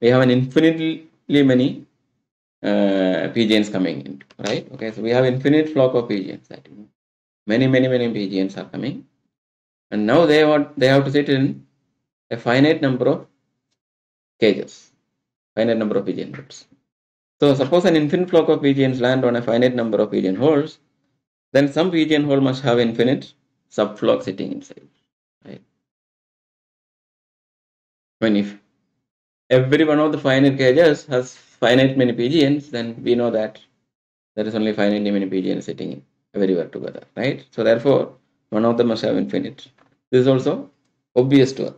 we have an infinitely many pigeons coming in, right? Okay, so we have infinite flock of pigeons. That many pigeons are coming, and now they have to sit in a finite number of cages, finite number of pigeon holes. So suppose an infinite flock of pigeons land on a finite number of pigeon holes, then some pigeon hole must have infinite subflock sitting inside, right? When if every one of the finite cages has finite many pigeons, then we know that there is only finitely many pigeons sitting everywhere together, right? So therefore, one of them must have infinite. This is also obvious to us.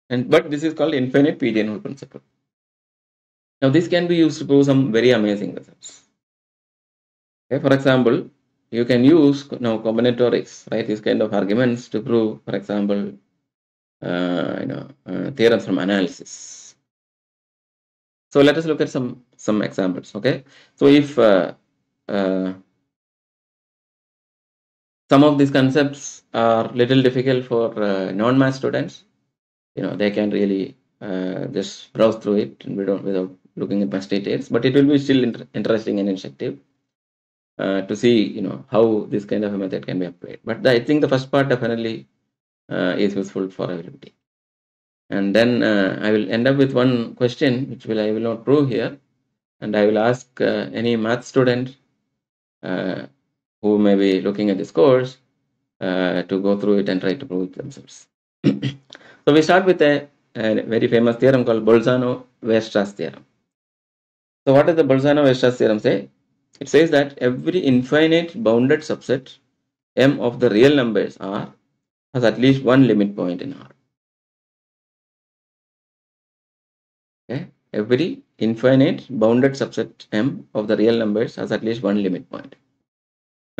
But this is called infinite pigeon hole principle. Now this can be used to prove some very amazing results. Okay, for example, you can use now combinatorics, right? These kind of arguments to prove, for example, theorems from analysis. So let us look at some examples. Okay, so if some of these concepts are little difficult for non-math students, they can really just browse through it and without looking at much details. But it will be still interesting and instructive to see, how this kind of a method can be applied. But I think the first part definitely is useful for everybody. And then I will end up with one question, which I will not prove here, and I will ask any math student who may be looking at this course to go through it and try to prove it themselves. So we start with a very famous theorem called Bolzano-Weierstrass theorem. So what does the Bolzano-Weierstrass theorem say? It says that every infinite bounded subset M of the real numbers R has at least one limit point in R. Okay? Every infinite bounded subset M of the real numbers has at least one limit point.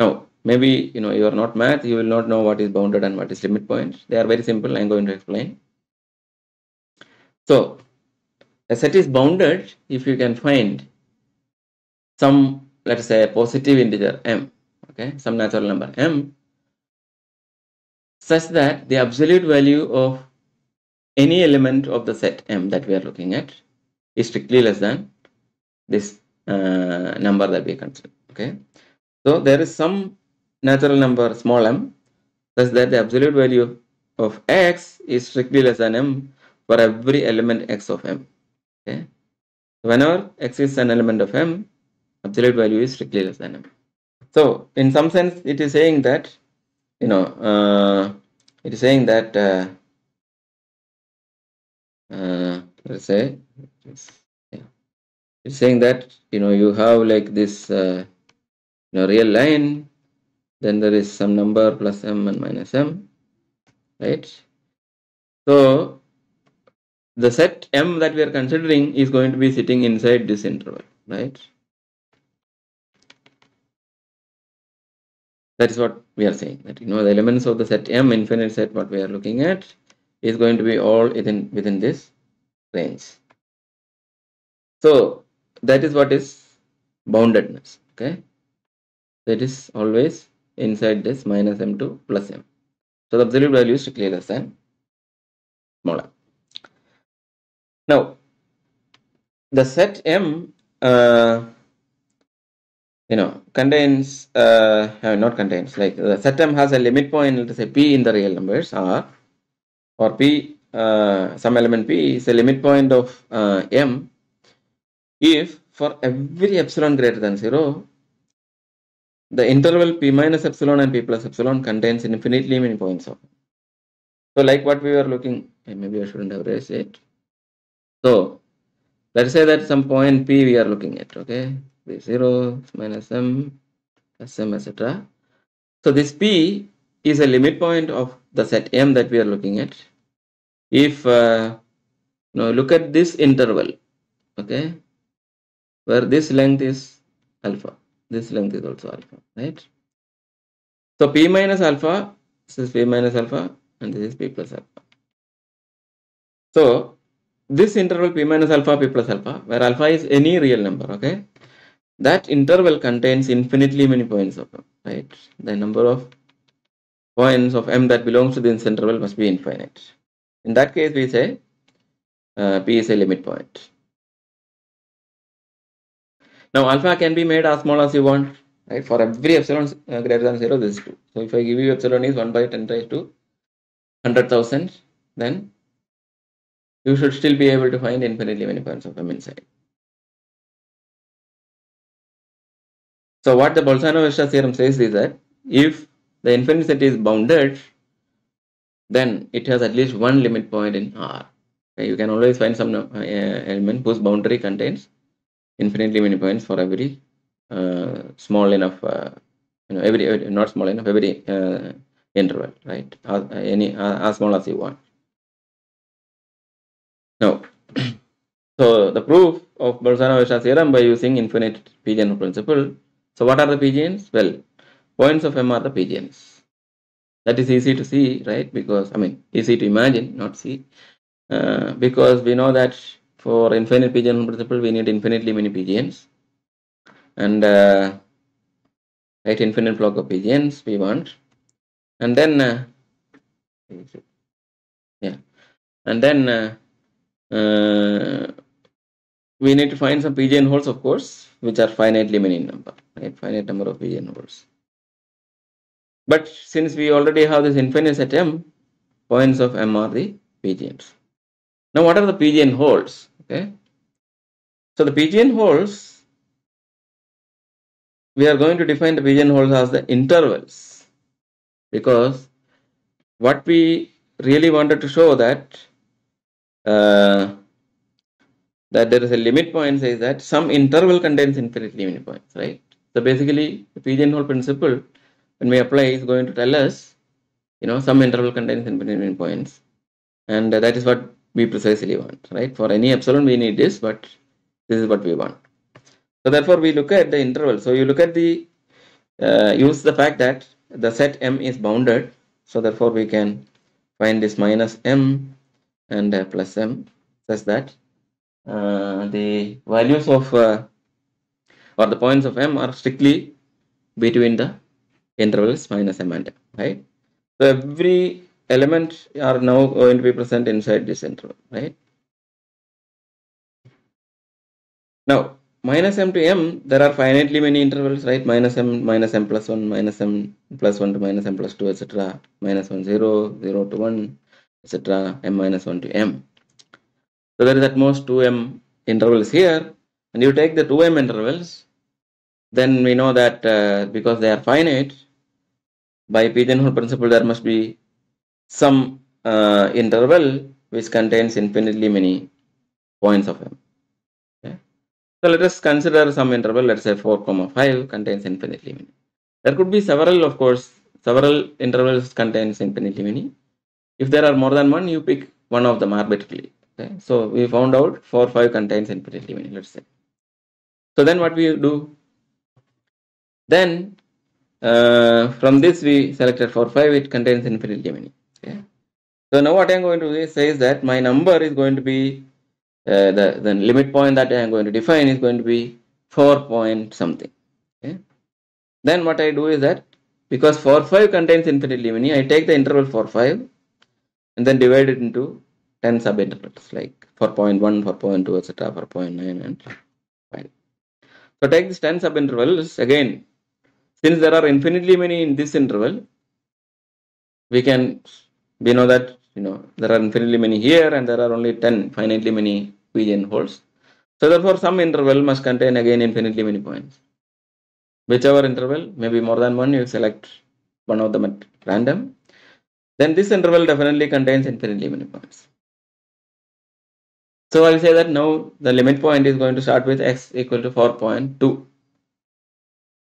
Now, maybe you are not math, you will not know what is bounded and what is limit point. They are very simple. I am going to explain. So, a set is bounded if you can find some, let's say, a positive integer M, okay, some natural number M, such that the absolute value of any element of the set M that we are looking at is strictly less than this number that we consider. Okay, so there is some natural number small m such that the absolute value of x is strictly less than m for every element x of m. Okay, whenever x is an element of m, absolute value is strictly less than m. So in some sense, it is saying that it is saying that let's say it's saying that you have like this real line, then there is some number plus m and minus m, right? So the set M that we are considering is going to be sitting inside this interval, right? That is what we are saying, that the elements of the set M, infinite set, what we are looking at, is going to be all within this range. So that is what is boundedness. Okay, that is always inside this minus m to plus m. So the absolute value is strictly less than small m. Now the set M contains not contains, like the set M has a limit point, let us say p in the real numbers R, or p some element p is a limit point of M if for every epsilon greater than 0 the interval p minus epsilon and p plus epsilon contains infinitely many points of. So like what we were looking, maybe I shouldn't have raised it. So let's say that some point p we are looking at, okay, 0 minus m plus m, etc. So this p is a limit point of the set M that we are looking at. If look at this interval, okay, where this length is alpha, this length is also alpha, right? So p minus alpha, this is p minus alpha, and this is p plus alpha. So this interval p minus alpha, p plus alpha, where alpha is any real number, okay, that interval contains infinitely many points of M, right? The number of points of M that belongs to this interval must be infinite. In that case, we say P is a limit point. Now alpha can be made as small as you want, right? For every epsilon greater than 0, this is 2. So if I give you epsilon is 1 by 10 raised to 100,000, then you should still be able to find infinitely many points of M inside. So what the Bolzano-Vesta theorem says is that if the infinite set is bounded, then it has at least one limit point in R. Okay, you can always find some element whose boundary contains infinitely many points for every small enough, every not small enough, every interval, right? As small as you want. Now, so the proof of Bolzano-Vesta theorem by using infinite Pigeon principle. So what are the Pigeons? Well, points of M are the Pigeons. That is easy to see, right? Because easy to imagine, not see. Because we know that for infinite Pigeon principle, we need infinitely many Pigeons, and right, infinite flock of Pigeons we want, and then and then we need to find some pigeonholes, of course, which are finitely many in number, right? Finite number of pigeonholes. But since we already have this infinite set M, points of M are the pigeons. Now, what are the pigeonholes? Okay, so the pigeonholes, we are going to define the pigeonholes as the intervals, because what we really wanted to show that that there is a limit point says that some interval contains infinitely many points, right? So basically, the pigeonhole principle, when we apply, is going to tell us, some interval contains infinitely many points, and that is what we precisely want, right? For any epsilon, we need this, but this is what we want. So therefore, we look at the interval. So you look at the use the fact that the set M is bounded. So therefore, we can find this minus M and plus M such that the values of or the points of M are strictly between the intervals minus M and M, right? So every element are now going to be present inside this interval, right? Now, minus M to M, there are finitely many intervals, right? Minus M plus 1, minus M plus 1 to minus M plus 2, etc. Minus 1, 0, 0 to 1, etc. M minus 1 to M. So there is at most 2M intervals here, and you take the 2M intervals, then we know that because they are finite, by pigeonhole principle there must be some interval which contains infinitely many points of M. Okay? So let us consider some interval, let's say 4, 5 contains infinitely many. There could be several, of course, several intervals contains infinitely many. If there are more than one, you pick one of them arbitrarily. Okay? So we found out 4, 5 contains infinitely many, let's say. So then what we do? Then from this we selected 4, 5, it contains infinitely many. Okay? So now what I am going to say is that my number is going to be the limit point that I am going to define is going to be 4 point something. Okay? Then what I do is that because 4, 5 contains infinitely many, I take the interval 4, 5 and then divide it into 10 subintervals like 4.1, 4.2, etc., 4.9 and 5. So take these 10 subintervals again. Since there are infinitely many in this interval, we know that there are infinitely many here and there are only 10 finitely many pigeonholes. So therefore some interval must contain again infinitely many points. Whichever interval, maybe more than one, you select one of them at random. Then this interval definitely contains infinitely many points. So I'll say that now the limit point is going to start with x equal to 4.2.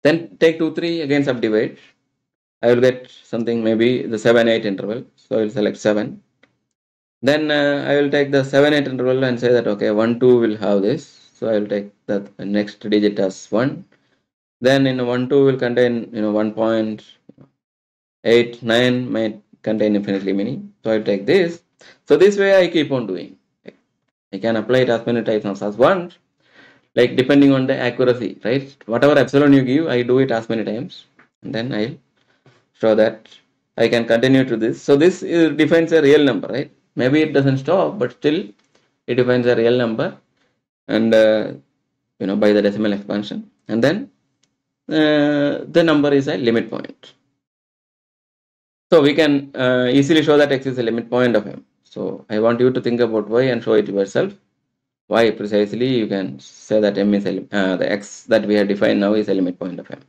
Then take 2, 3, again subdivide. I will get something, maybe the 7, 8 interval. So I will select 7. Then I will take the 7, 8 interval and say that okay, 1, 2 will have this. So I will take the next digit as 1. Then 1, 2 will contain 1.8, 9 might contain infinitely many. So I will take this. So this way I keep on doing. I can apply it as many times as one, like depending on the accuracy, right? Whatever epsilon you give, I do it as many times, and then I'll show that I can continue to this. So this defines a real number, right? Maybe it doesn't stop, but still it defines a real number, and by the decimal expansion, and then the number is a limit point. So we can easily show that x is a limit point of M. So I want you to think about y and show it yourself. Why precisely you can say that M is the x that we have defined now is a limit point of M.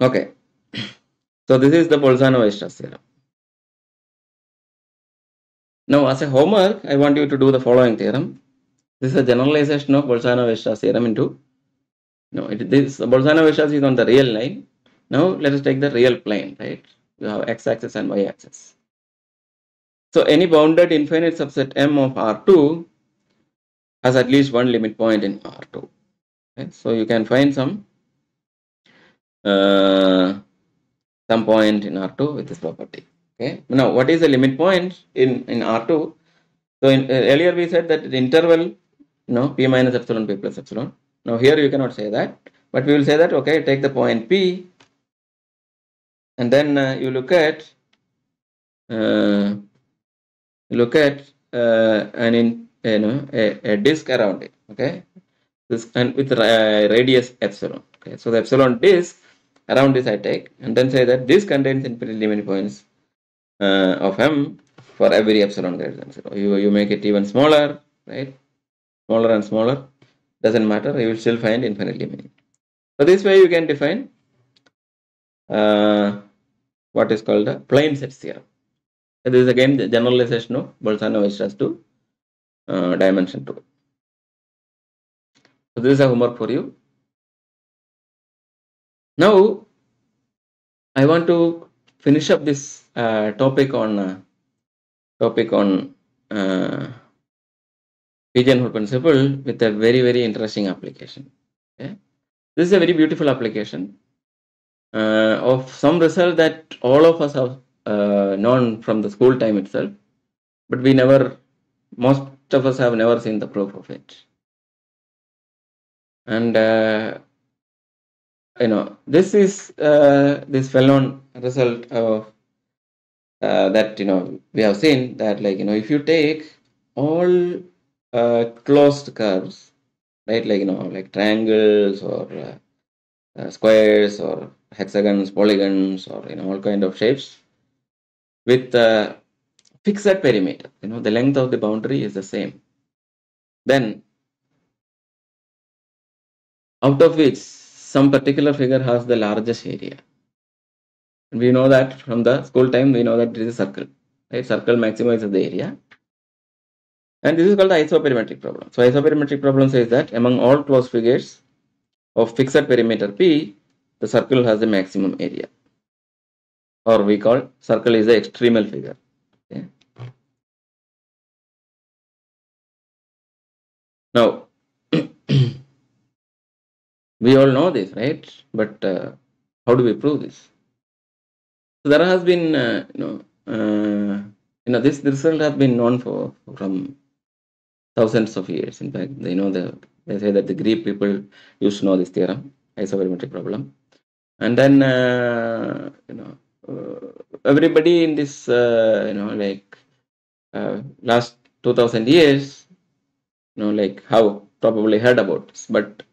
Okay. So this is the Bolzano-Weierstrass theorem. Now as a homework, I want you to do the following theorem. This is a generalization of Bolzano-Weierstrass theorem into, this Bolzano-Weierstrass is on the real line. Now let us take the real plane, right? You have x-axis and y-axis. So any bounded infinite subset M of R2 has at least one limit point in R2. Okay? So you can find some point in R2 with this property. Okay. Now what is the limit point in R2? So earlier we said that the interval, p minus epsilon, p plus epsilon. Now here you cannot say that, but we will say that, okay, take the point P, and then you look at a disk around it, okay, this and with radius epsilon. Okay, so the epsilon disk around this I take, and then say that this contains infinite limit points of M for every epsilon greater than 0. You make it even smaller, right? Smaller and smaller, doesn't matter, you will still find infinitely many. So this way you can define what is called the plane sets theorem. So this is again the generalization of Bolzano-Weierstrass to dimension 2. So this is a homework for you. Now I want to finish up this topic on Pigeon principle with a very, very interesting application. Okay? This is a very beautiful application of some result that all of us have known from the school time itself, but most of us have never seen the proof of it. And this is this well-known result of that we have seen that, like, if you take all closed curves, right, like triangles or squares or hexagons, polygons, or all kind of shapes with fixed perimeter, the length of the boundary is the same, then out of which some particular figure has the largest area. And we know that from the school time, we know that it is a circle, right? Circle maximizes the area. And this is called the isoperimetric problem. So isoperimetric problem says that among all closed figures of fixed perimeter P, the circle has the maximum area, or we call circle is the extremal figure. Okay. Now we all know this, right? But how do we prove this? So there has been this result has been known from thousands of years. In fact, they say that the Greek people used to know this theorem, isoperimetric problem, and then everybody in this last 2000 years, how probably heard about this, but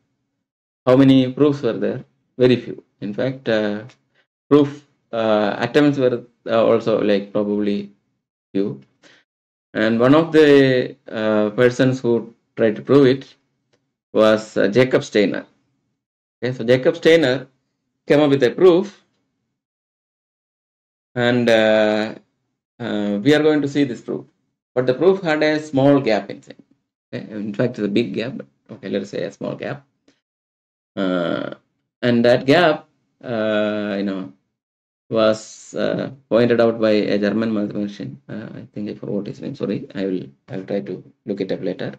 how many proofs were there? Very few. In fact, proof attempts were also probably few. And one of the persons who tried to prove it was Jacob Steiner. Okay, so Jacob Steiner came up with a proof, and we are going to see this proof. But the proof had a small gap inside. Okay? In fact, it's a big gap, but okay, let us say a small gap. And that gap, was pointed out by a German mathematician. I think I forgot his name. Sorry, I will try to look it up later.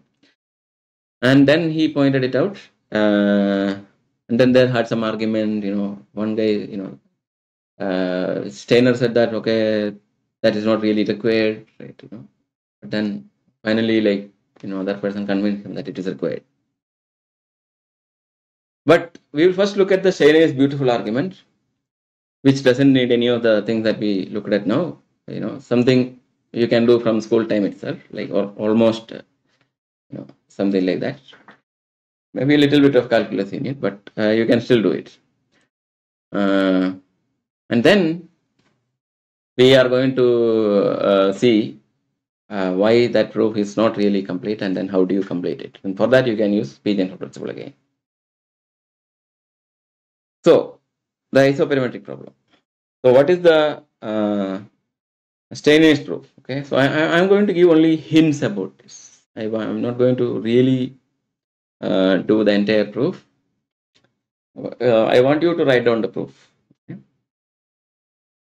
And then he pointed it out, and then they had some argument. One guy, Steiner said that, okay, that is not really required, right? But then finally, that person convinced him that it is required. But we will first look at the Steiner's beautiful argument, which doesn't need any of the things that we looked at now. Something you can do from school time itself, like, or almost something like that. Maybe a little bit of calculus in it, but you can still do it. And then we are going to see why that proof is not really complete, and then how do you complete it. And for that you can use Pdn principle again. So the isoperimetric problem. So what is the Steiners proof? Okay, so I'm going to give only hints about this. I'm not going to really do the entire proof. I want you to write down the proof. Okay?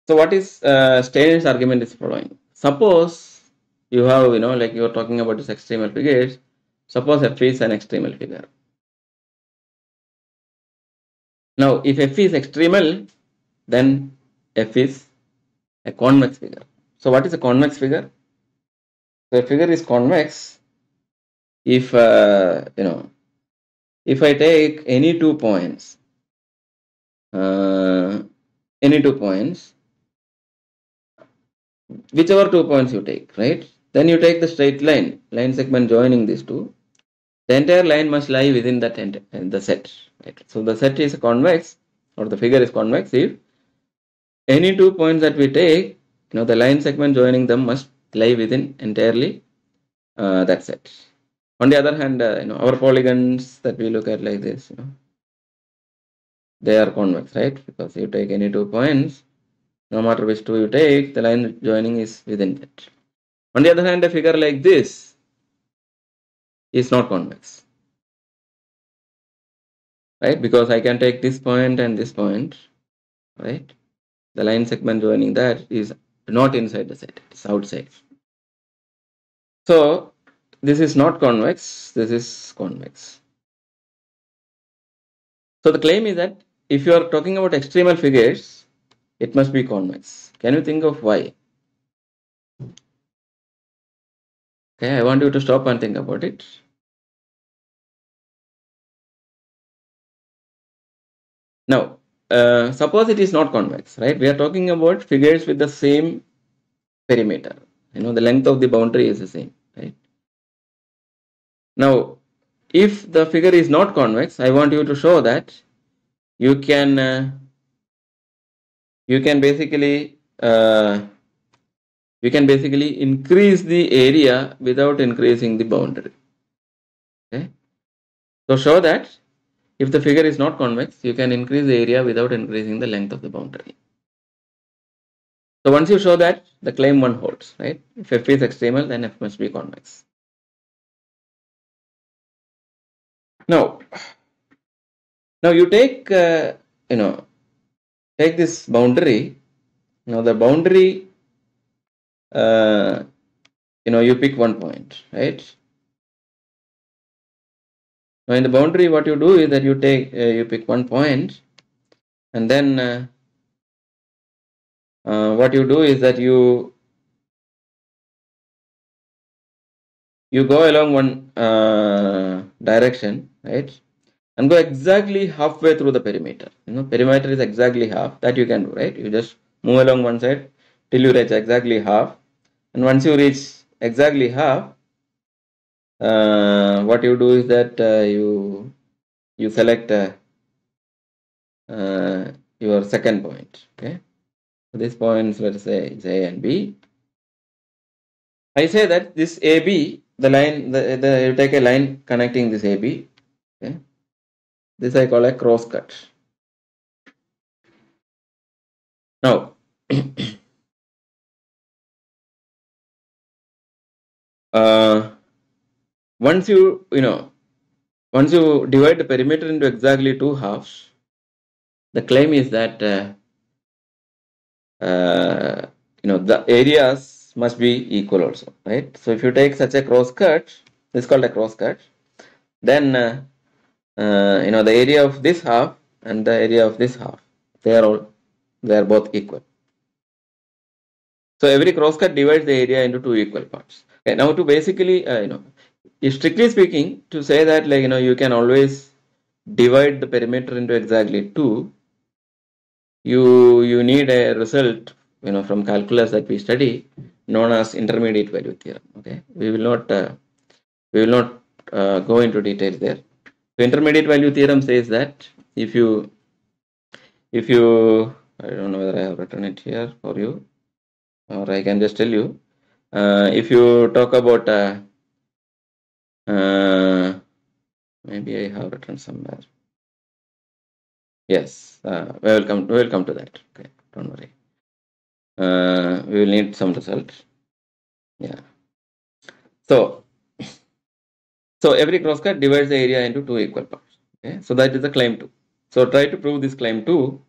So what is Steiners argument is following. Suppose you have, like you are talking about this extremal figures. Suppose F is an extremal figure. Now, if F is extremal, then F is a convex figure. So what is a convex figure? So a figure is convex if if I take any 2 points, whichever 2 points you take, right? Then you take the straight line segment joining these two. The entire line must lie within that the set. Right? So the set is convex, or the figure is convex if any 2 points that we take, the line segment joining them must lie within entirely that set. On the other hand, our polygons that we look at like this, they are convex, right? Because you take any 2 points, no matter which two you take, the line joining is within that. On the other hand, a figure like this is not convex, right? Because I can take this point and this point, right? The line segment joining that is not inside the set, it's outside. So this is not convex, this is convex. So the claim is that if you are talking about extremal figures, it must be convex. Can you think of why? Okay, I want you to stop and think about it. Now, suppose it is not convex, right? We are talking about figures with the same perimeter. The length of the boundary is the same, right? Now, if the figure is not convex, I want you to show that you can basically increase the area without increasing the boundary. Okay, so show that if the figure is not convex, you can increase the area without increasing the length of the boundary. So once you show that, the claim 1 holds, right? If F is extremal, then F must be convex. Now you take take this boundary. Now the boundary, you pick 1 point, right? Now in the boundary, what you do is that you take you pick 1 point, and then what you do is that you go along one direction, right, and go exactly halfway through the perimeter. Perimeter is exactly half. That you can do, right? You just move along one side till you reach exactly half, and once you reach exactly half, what you do is that you select your second point. Okay, so these points, let's say, is A and B. I say that this AB, the line, you take a line connecting this AB. Okay, this I call a cross cut. Now, once you divide the perimeter into exactly 2 halves, the claim is that the areas must be equal also, right? So if you take such a cross cut, this is called a cross cut, then the area of this half and the area of this half, they are both equal. So every cross cut divides the area into 2 equal parts. Okay, now to basically strictly speaking, to say that, like, you can always divide the perimeter into exactly 2, you need a result from calculus that we study, known as intermediate value theorem. Okay, we will not go into details there. So intermediate value theorem says that if you I don't know whether I have written it here for you, or I can just tell you. If you talk about maybe I have written somewhere. Yes, we will come to that. Okay, don't worry. We will need some result. Yeah. So every crosscut divides the area into two equal parts. Okay, so that is the claim 2. So try to prove this claim 2.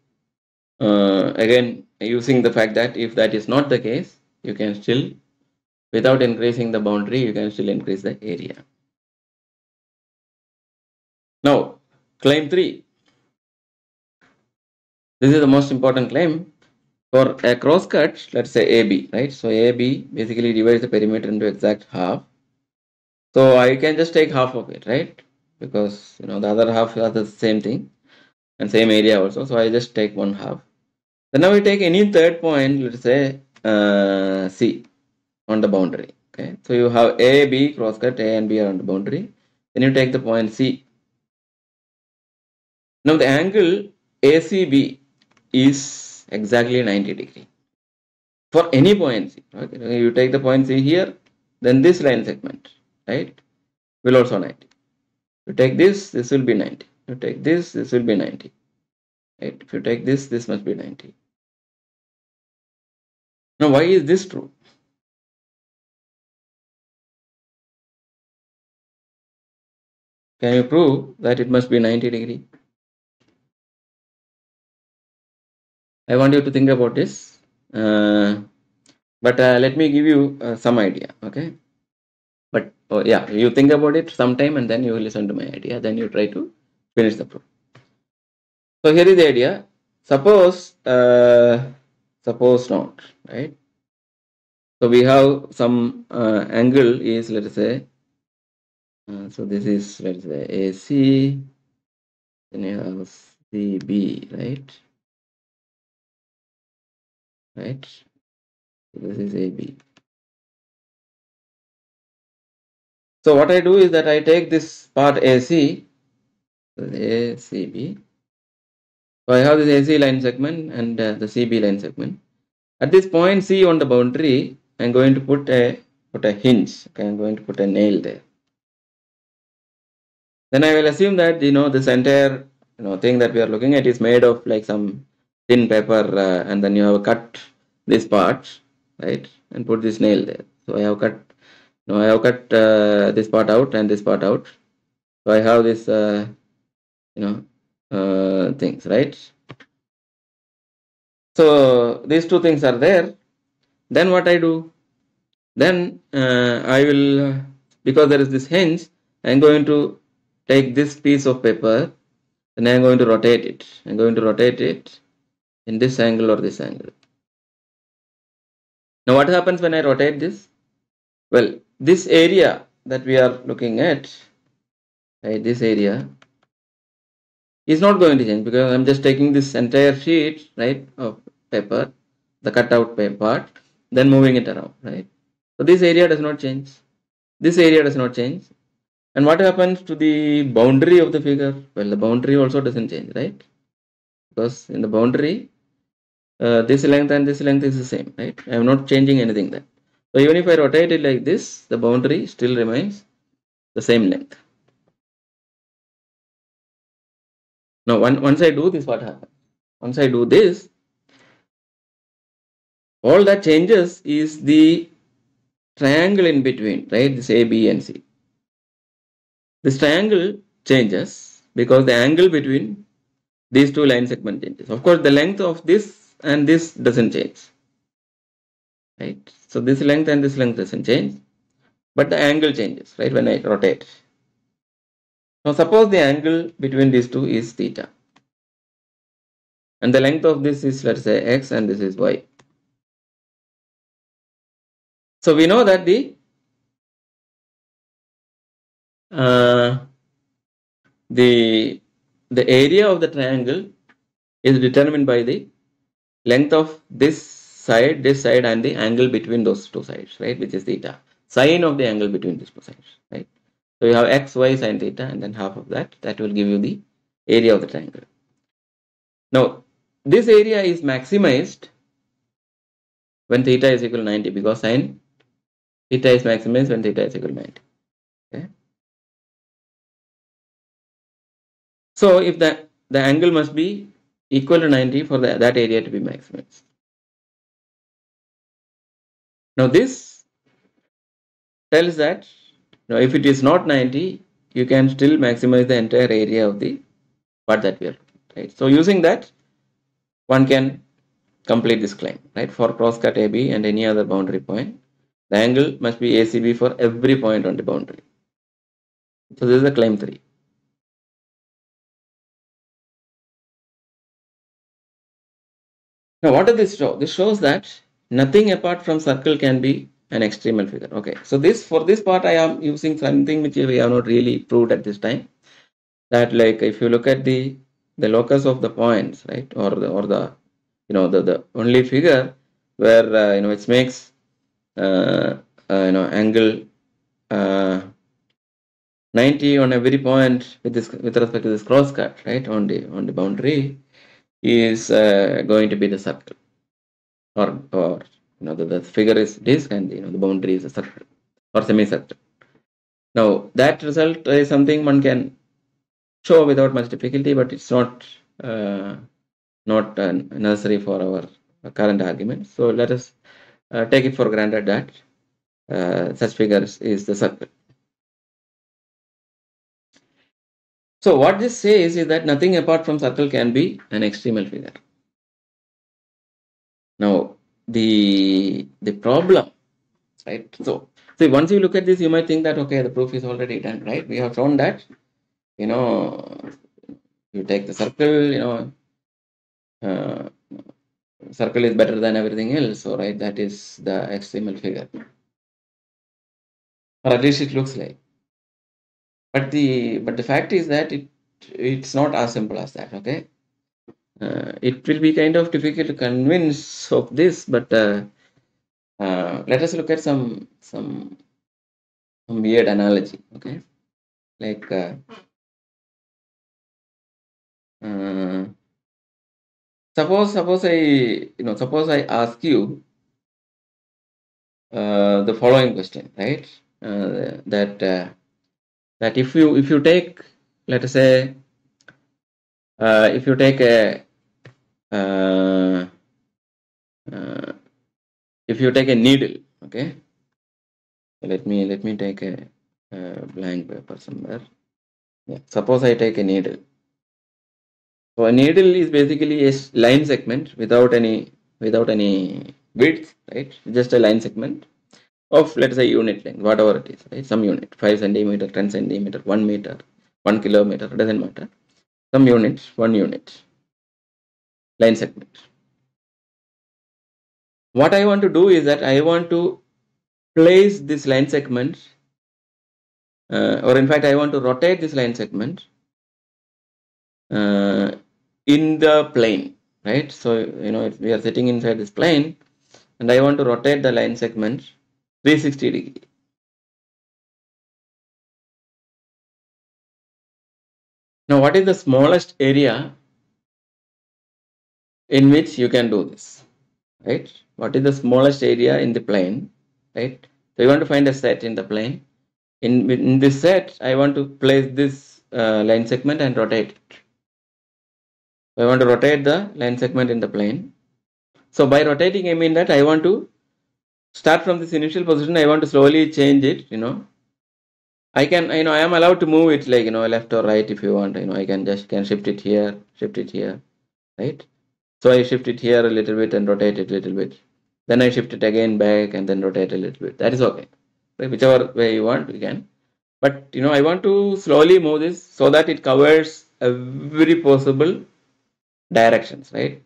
Again, using the fact that if that is not the case, you can still, without increasing the boundary, you can still increase the area. Now, claim 3. This is the most important claim. For a crosscut, let's say AB, right? So AB basically divides the perimeter into exact half. So I can just take half of it, right? Because the other half are the same thing and same area also. So I just take one half. Then now we take any third point, let's say C on the boundary. Okay, so you have A, B crosscut, A and B are on the boundary. Then you take the point C. Now the angle ACB is exactly 90 degree for any point C. Right? You take the point C here, then this line segment, right, will also 90. You take this will be 90. You take this will be 90. Right? If you take this must be 90. Now why is this true? Can you prove that it must be 90 degree? I want you to think about this. But let me give you some idea. Okay. But yeah, you think about it sometime and then you listen to my idea. Then you try to finish the proof. So here is the idea. Suppose not, right? So we have some angle is, let us say, so this is, let's say, AC, then you have CB, right? Right? So this is AB. So what I do is that I take this part AC, ACB. So I have this AC line segment and the CB line segment. At this point C on the boundary, I'm going to put a hinge. Okay, I'm going to put a nail there. Then I will assume that this entire thing that we are looking at is made of like some thin paper, and then you have cut this part, right, and put this nail there. So I have cut this part out and this part out. So I have this things, right? So these two things are there. Then what I do? Then I will, because there is this hinge, I'm going to take this piece of paper and I'm going to rotate it. I'm going to rotate it in this angle or this angle. Now what happens when I rotate this? Well, this area that we are looking at, right, this area is not going to change because I'm just taking this entire sheet, right, of paper, the cutout part, then moving it around, right? So this area does not change. This area does not change. And what happens to the boundary of the figure? Well, the boundary also doesn't change, right? Because in the boundary, this length and this length is the same, right? I am not changing anything there. So even if I rotate it like this, the boundary still remains the same length. Now, once I do this, what happens? Once I do this, all that changes is the triangle in between, right? This A, B, and C. This triangle changes because the angle between these two line segment changes. Of course, the length of this and this doesn't change, right? So this length and this length doesn't change, but the angle changes, right, when I rotate. Now suppose the angle between these two is theta, and the length of this is, let's say, x, and this is y. So we know that the area of the triangle is determined by the length of this side, this side, and the angle between those two sides, right, which is theta. Sine of the angle between these two sides, right? So you have x, y, sine theta, and then half of that. That will give you the area of the triangle. Now, this area is maximized when theta is equal to 90 because sine theta is maximized when theta is equal to 90. Okay. So if the angle must be equal to 90 for that area to be maximized. Now this tells that if it is not 90, you can still maximize the entire area of the part that we are looking at, right? So using that, one can complete this claim, right? For cross-cut AB and any other boundary point, the angle must be ACB for every point on the boundary. So this is the claim 3. Now what does this show? This shows that nothing apart from circle can be an extremal figure. Okay, so for this part I am using something which we have not really proved at this time. That like if you look at the locus of the points, right, or the the only figure where which makes angle 90 on every point with respect to this cross cut, right, on the boundary is going to be the circle, or the figure is disk and the boundary is a circle or semicircle. Now that result is something one can show without much difficulty, but it's not necessary for our current argument. So let us take it for granted that such figures is the circle. So what this says is that nothing apart from circle can be an extremal figure. Now the problem, right? So once you look at this, you might think that okay, the proof is already done, right? We have shown that you take the circle, circle is better than everything else, so right, that is the extremal figure, or at least it looks like. But the fact is that it's not as simple as that. Okay, it will be kind of difficult to convince of this, but let us look at some weird analogy. Okay, like suppose I ask you the following question, right? That if you take, let us say, if you take a needle, okay. Let me take a blank paper somewhere. Yeah. Suppose I take a needle. So a needle is basically a line segment without any width, right? Just a line segment of, let's say, unit length, whatever it is, right? Some unit, 5 centimeter, 10 centimeter, 1 meter, 1 kilometer, doesn't matter. Some unit, 1 unit, line segment. What I want to do is that I want to place this line segment, or in fact, I want to rotate this line segment in the plane, right? So, we are sitting inside this plane and I want to rotate the line segment 360 degree. Now, what is the smallest area in which you can do this, right? What is the smallest area in the plane, right? So, you want to find a set in the plane. In this set, I want to place this line segment and rotate it. So I want to rotate the line segment in the plane. So by rotating, I mean that I want to start from this initial position. I want to slowly change it. I can, I am allowed to move it like left or right if you want. I can shift it here, right? So I shift it here a little bit and rotate it a little bit. Then I shift it again back and then rotate a little bit. That is okay. Right? Whichever way you want, you can. But I want to slowly move this so that it covers every possible directions, right?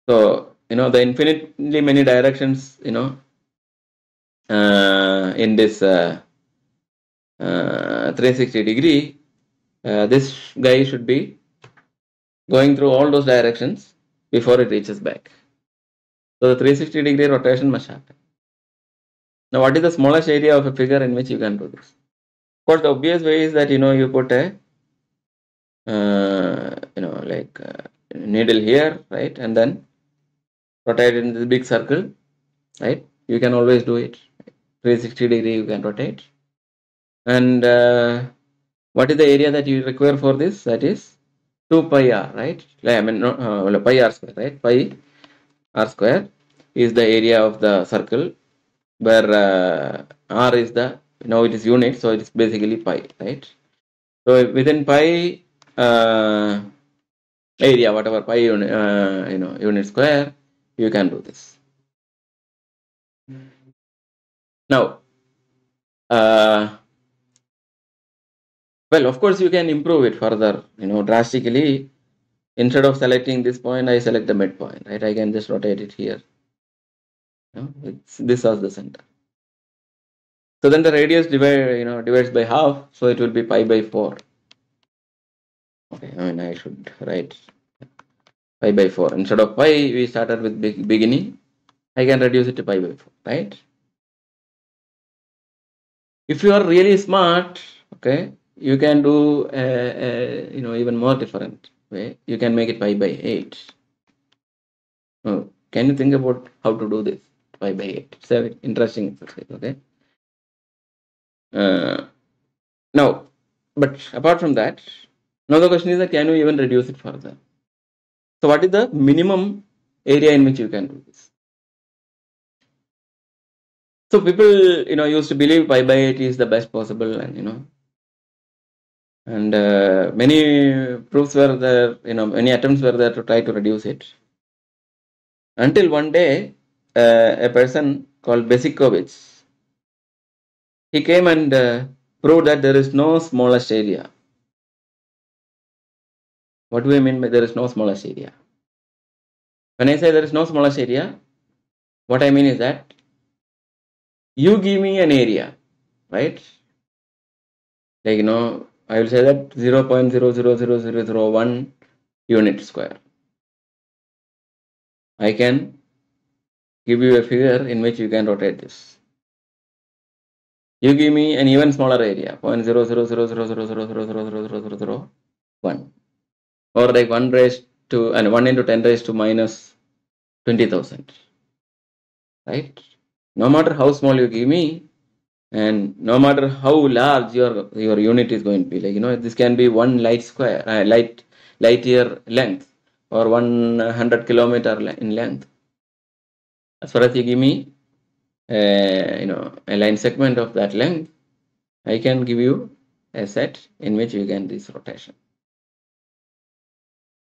So the infinitely many directions in this 360 degree, this guy should be going through all those directions before it reaches back. So the 360-degree rotation must happen. Now, what is the smallest area of a figure in which you can do this? Of course, the obvious way is that you put a needle here, right, and then rotate it in this big circle, right? You can always do it. 360-degree you can rotate. And what is the area that you require for this? That is 2 pi r, right? I mean, pi r square, right? Pi r square is the area of the circle, where r is the, it is unit, so it is basically pi, right? So within pi area, whatever pi unit, unit square, you can do this. Now, well, of course, you can improve it further, drastically. Instead of selecting this point, I select the midpoint, right? I can just rotate it here. This as the center. So then the radius divides by half, so it will be pi by 4. Okay, I should write pi by 4. Instead of pi, we started with beginning. I can reduce it to pi by 4, right? If you are really smart, okay, you can do even more different way. You can make it pi by 8. Oh, can you think about how to do this? Pi by 8. It's an interesting exercise, okay? Now, but apart from that, now the question is that can you even reduce it further? So what is the minimum area in which you can do this? So people, used to believe pi by 8 is the best possible, and and many proofs were there, many attempts were there to try to reduce it. Until one day, a person called Besikovich, he came and proved that there is no smallest area. What do I mean by there is no smallest area? When I say there is no smallest area, what I mean is that you give me an area, right? Like, I will say that 0.000001 unit square. I can give you a figure in which you can rotate this. You give me an even smaller area, 0.000000000001, or like 1 raised to, and 1 into 10 raised to minus 20,000, right? No matter how small you give me, and no matter how large your unit is going to be, like, this can be 1 light year length, or 100 kilometer in length. As far as you give me a line segment of that length, I can give you a set in which you can do this rotation.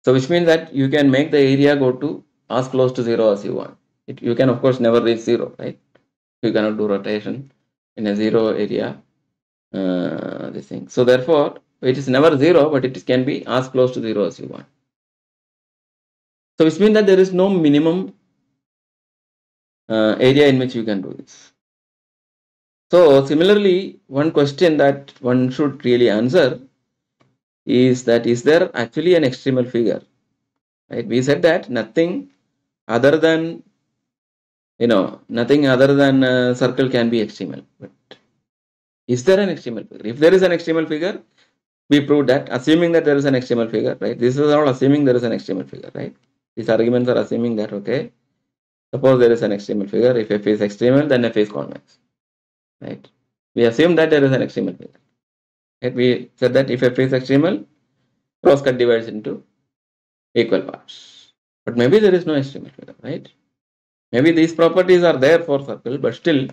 So which means that you can make the area go to as close to 0 as you want. You can of course never reach 0, right? You cannot do rotation in a 0 area. This thing. So therefore, it is never 0, but it can be as close to 0 as you want. So which means that there is no minimum area in which you can do this. So similarly, one question that one should really answer is that, is there actually an extremal figure? Right? We said that nothing other than circle can be extremal. But is there an extremal figure? If there is an extremal figure, we proved that, assuming that there is an extremal figure, right? This is all assuming there is an extremal figure, right? These arguments are assuming that, okay, suppose there is an extremal figure. If f is extremal, then f is convex, right? We assume that there is an extremal figure. Right? We said that if f is extremal, cross cut divides into equal parts. But maybe there is no extremal figure, right? Maybe these properties are there for circle, but still,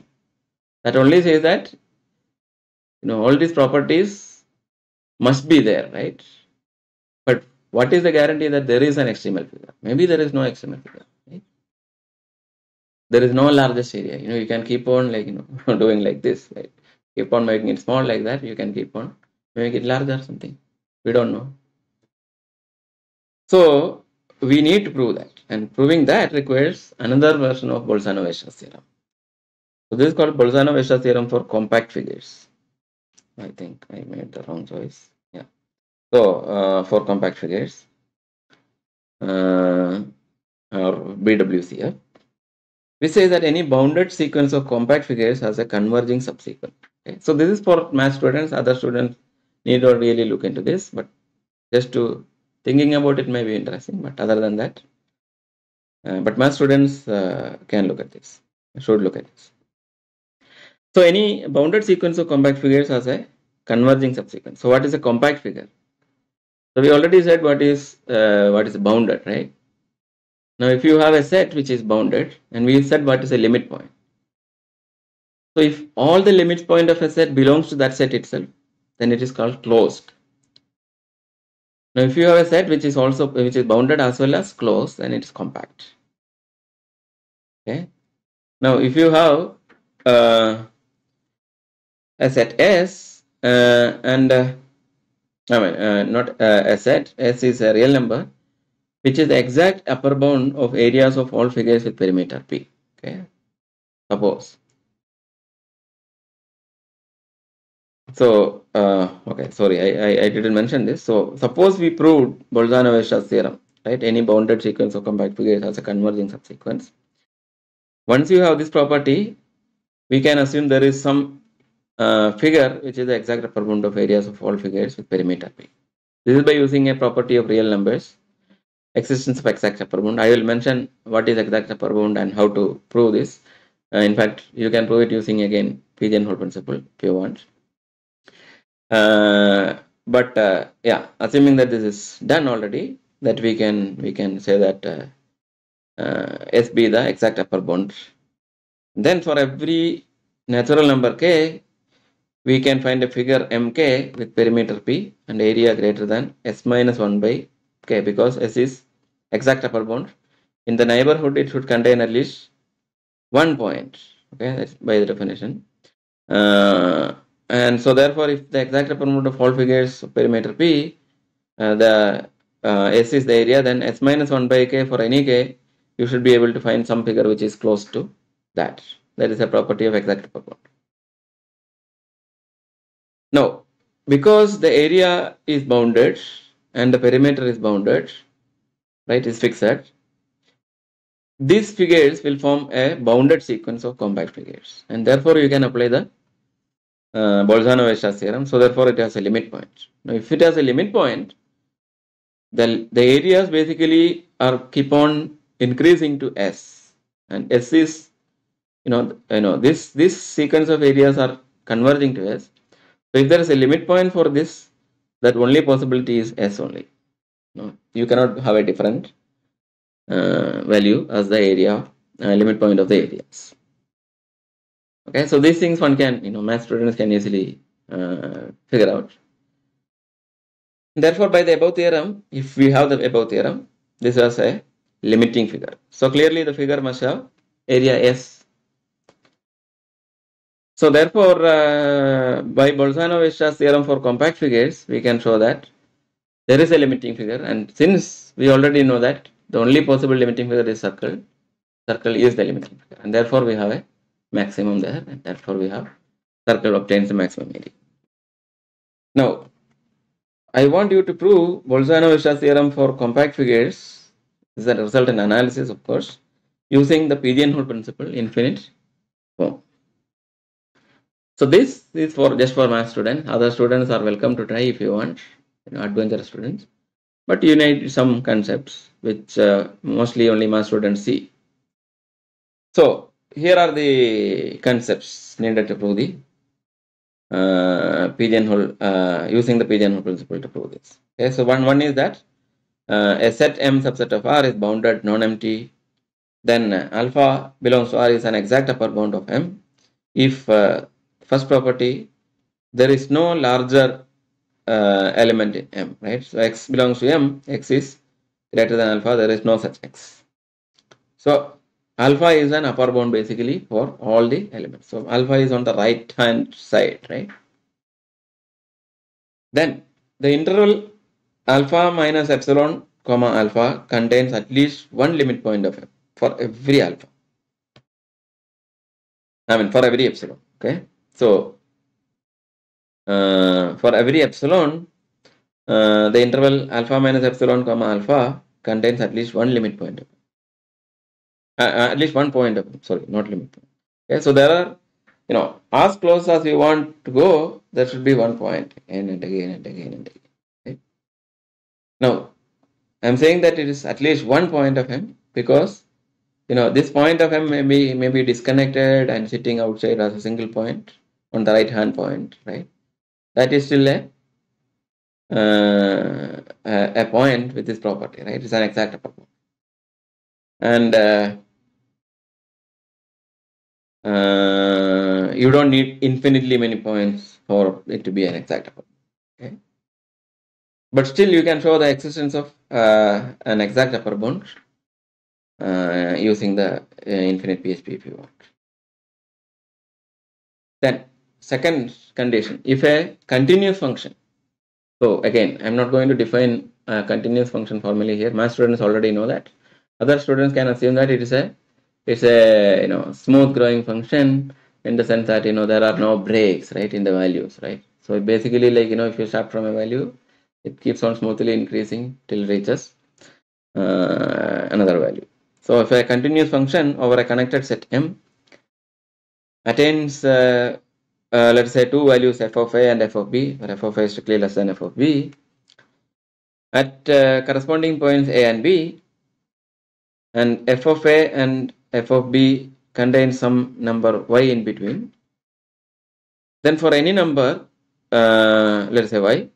that only says that all these properties must be there, right? But what is the guarantee that there is an extremal figure? Maybe there is no extremal figure, right? There is no largest area. You can keep on doing like this, right? Keep on making it small like that. You can keep on making it larger or something. We don't know. So we need to prove that, and proving that requires another version of Bolzano-Vesta's theorem. So this is called Bolzano-Vesta's theorem for compact figures. I think I made the wrong choice. Yeah. So for compact figures, or BWCF. we say that any bounded sequence of compact figures has a converging subsequence. Okay? So this is for math students. Other students need not really look into this, but just to thinking about it may be interesting. But other than that, but math students can look at this, should look at this. So any bounded sequence of compact figures has a converging subsequence. So what is a compact figure? So we already said what is bounded, right? Now if you have a set which is bounded, and we said what is a limit point. So if all the limit point of a set belongs to that set itself, then it is called closed. Now if you have a set which is bounded as well as closed, then it is compact. Okay. Now if you have a set S not a set, S is a real number which is the exact upper bound of areas of all figures with perimeter P. Okay. Suppose. So, okay, sorry, I didn't mention this. So, suppose we proved Bolzano-Vesta's theorem, right? Any bounded sequence of compact figures has a converging subsequence. Once you have this property, we can assume there is some figure which is the exact upper bound of areas of all figures with perimeter P. This is by using a property of real numbers, existence of exact upper bound. I will mention what is exact upper bound and how to prove this. In fact, you can prove it using again Pdn principle if you want. Yeah, assuming that this is done already, that we can say that S be the exact upper bound. Then for every natural number k, we can find a figure mk with perimeter P and area greater than S minus 1 by k, because S is exact upper bound. In the neighborhood, it should contain at least 1 point. Okay, that's by the definition. And so therefore, if the exact upper bound of all figures of perimeter P, the S is the area, then S minus 1 by k for any k, you should be able to find some figure which is close to that. That is a property of exact upper bound. Now, because the area is bounded and the perimeter is bounded, right, is fixed, these figures will form a bounded sequence of compact figures, and therefore you can apply the Bolzano-Vesta's theorem. So therefore it has a limit point. Now if it has a limit point, the areas basically are keep on increasing to S, and S is this sequence of areas are converging to S. So if there is a limit point for this, that only possibility is S only. No, you cannot have a different value as the area limit point of the areas. Okay, so these things one can, math students can easily figure out. Therefore, by the above theorem, if we have the above theorem, this was a limiting figure. So clearly the figure must have area S. So therefore, by Bolzano-Vesta's theorem for compact figures, we can show that there is a limiting figure, and since we already know that the only possible limiting figure is circle is the limiting figure, and therefore we have a maximum there, and therefore we have circle obtains the maximum area. Now, I want you to prove Bolzano-Vesta's theorem for compact figures. This is a resultant analysis, of course, using the Pigeon principle, infinite form. So this is just for math students. Other students are welcome to try if you want, adventurous students. But you need some concepts which mostly only math students see. So here are the concepts needed to prove the using the Pigeon principle to prove this. Okay, so one is that a set M subset of R is bounded non-empty. Then alpha belongs to R is an exact upper bound of M. If first property, there is no larger element in M, right? So X belongs to M, X is greater than alpha, there is no such X. So alpha is an upper bound basically for all the elements. So alpha is on the right hand side, right? Then the interval alpha minus epsilon comma alpha contains at least one limit point of M for every alpha. For every epsilon. Okay. So for every epsilon, the interval alpha minus epsilon comma alpha contains at least one limit point of M. at least one point of, sorry, not limit point. Okay, so there are, as close as you want to go, there should be one point again and again and again and again. Right? Now, I'm saying that it is at least one point of M because this point of M may be disconnected and sitting outside as a single point on the right hand point, right? That is still a point with this property, right? It's an exact property. And you don't need infinitely many points for it to be an exact property. Okay? But still you can show the existence of an exact upper bound using the infinite PHP if you want. Then second condition, if a continuous function, so again I'm not going to define a continuous function formally here. My students already know that. Other students can assume that it's a smooth growing function in the sense that there are no breaks, right, in the values, right? So basically, like if you start from a value, it keeps on smoothly increasing till it reaches another value. So if a continuous function over a connected set M attains let's say two values f of a and f of b, where f of a is strictly less than f of b, at corresponding points a and b, and f of a and f of b contain some number y in between, then for any number, let's say y,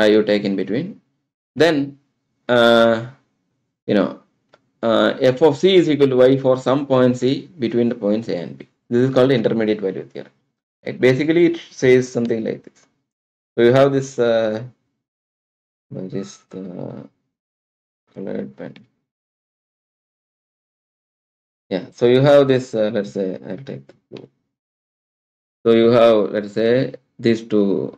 you take in between, then f of c is equal to y for some point c between the points a and b. This is called intermediate value theorem. Right? Basically, it says something like this. So you have this, where is the colored pen? Yeah, so you have this, let's say, I'll take the blue. So you have, let's say, these two,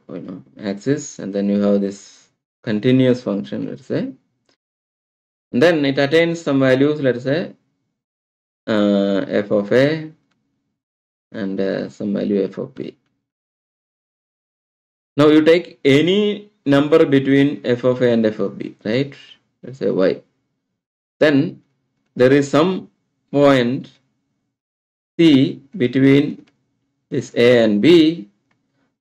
axes, and then you have this continuous function, let's say. And then it attains some values, let's say, f of a and some value f of b. Now you take any number between f of a and f of b, right? Let's say y. Then there is some point c between this a and b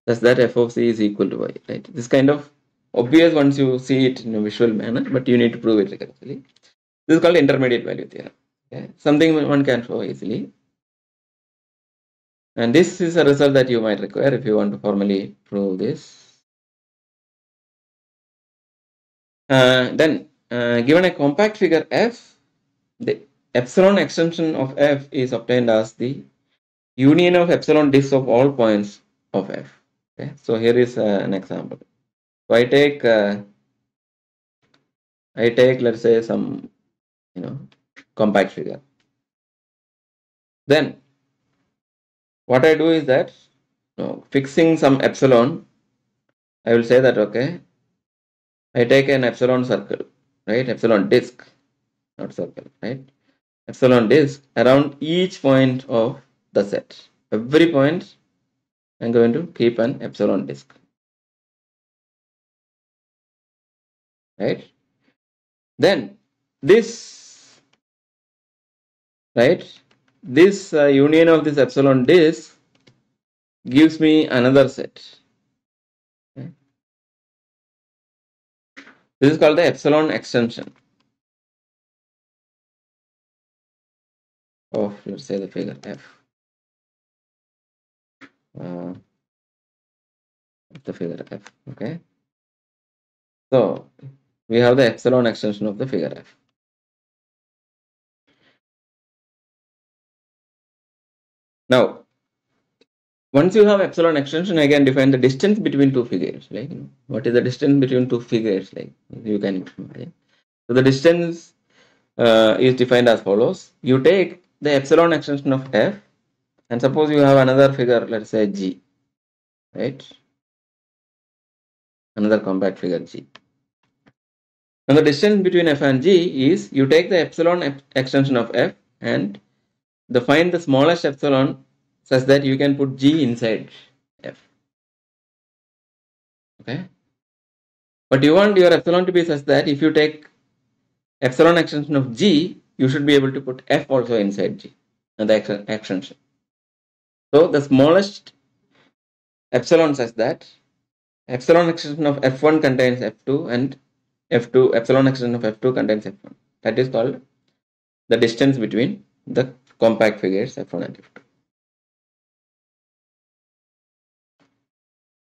such that f of c is equal to y, right? This kind of obvious once you see it in a visual manner, but you need to prove it correctly. This is called intermediate value theorem. Okay? Something one can show easily. And this is a result that you might require if you want to formally prove this. Then, given a compact figure f, the epsilon extension of f is obtained as the union of epsilon disks of all points of f. Okay, so here is an example. So I take let's say some compact figure. Then what I do is that fixing some epsilon, I will say that okay, I take an epsilon circle, right? Epsilon disk, not circle, right? Epsilon disk around each point of the set. Every point I'm going to keep an epsilon disk, right? Then this, right? This union of this epsilon disk gives me another set. Okay? This is called the epsilon extension of, let's say, the figure f. The figure f. Okay. So we have the epsilon extension of the figure f. Now, once you have epsilon extension, I can define the distance between two figures. Like, what is the distance between two figures? Like, you can imagine. So the distance is defined as follows. You take the epsilon extension of f, and suppose you have another figure, let's say g, right? Another compact figure g. Now the distance between f and g is you take the epsilon extension of f and find the smallest epsilon such that you can put g inside f. Okay. But you want your epsilon to be such that if you take epsilon extension of g, you should be able to put f also inside G and the extension. So the smallest epsilon says that epsilon extension of f1 contains f2 and f2 epsilon extension of f2 contains f1. That is called the distance between the compact figures f1 and f2.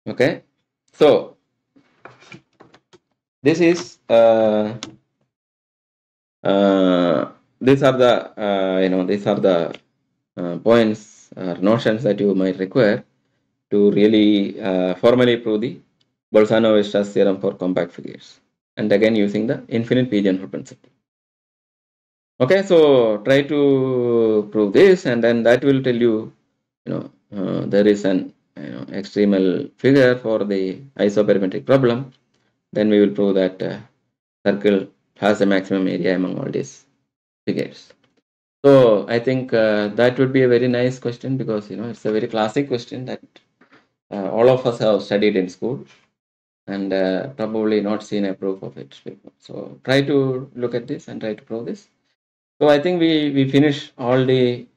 Okay, so this is these are the these are the points or notions that you might require to really formally prove the Bolzano-Weierstrass theorem for compact figures, and again using the infinite Pigeon principle. Okay, so try to prove this, and then that will tell you, there is an extremal figure for the isoperimetric problem. Then we will prove that circle has the maximum area among all these figures. So I think that would be a very nice question, because it's a very classic question that all of us have studied in school, and probably not seen a proof of it before. So try to look at this and try to prove this. So I think we finished all the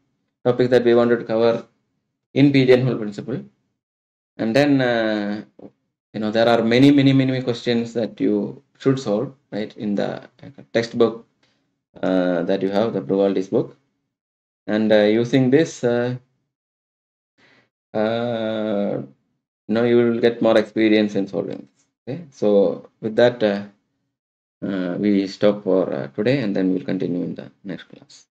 topics that we wanted to cover in Pigeon principle, and then there are many questions that you should solve, right, in the textbook that you have, the Bruvaldi's book, and using this you will get more experience in solving this. Okay, so with that we stop for today, and then we'll continue in the next class.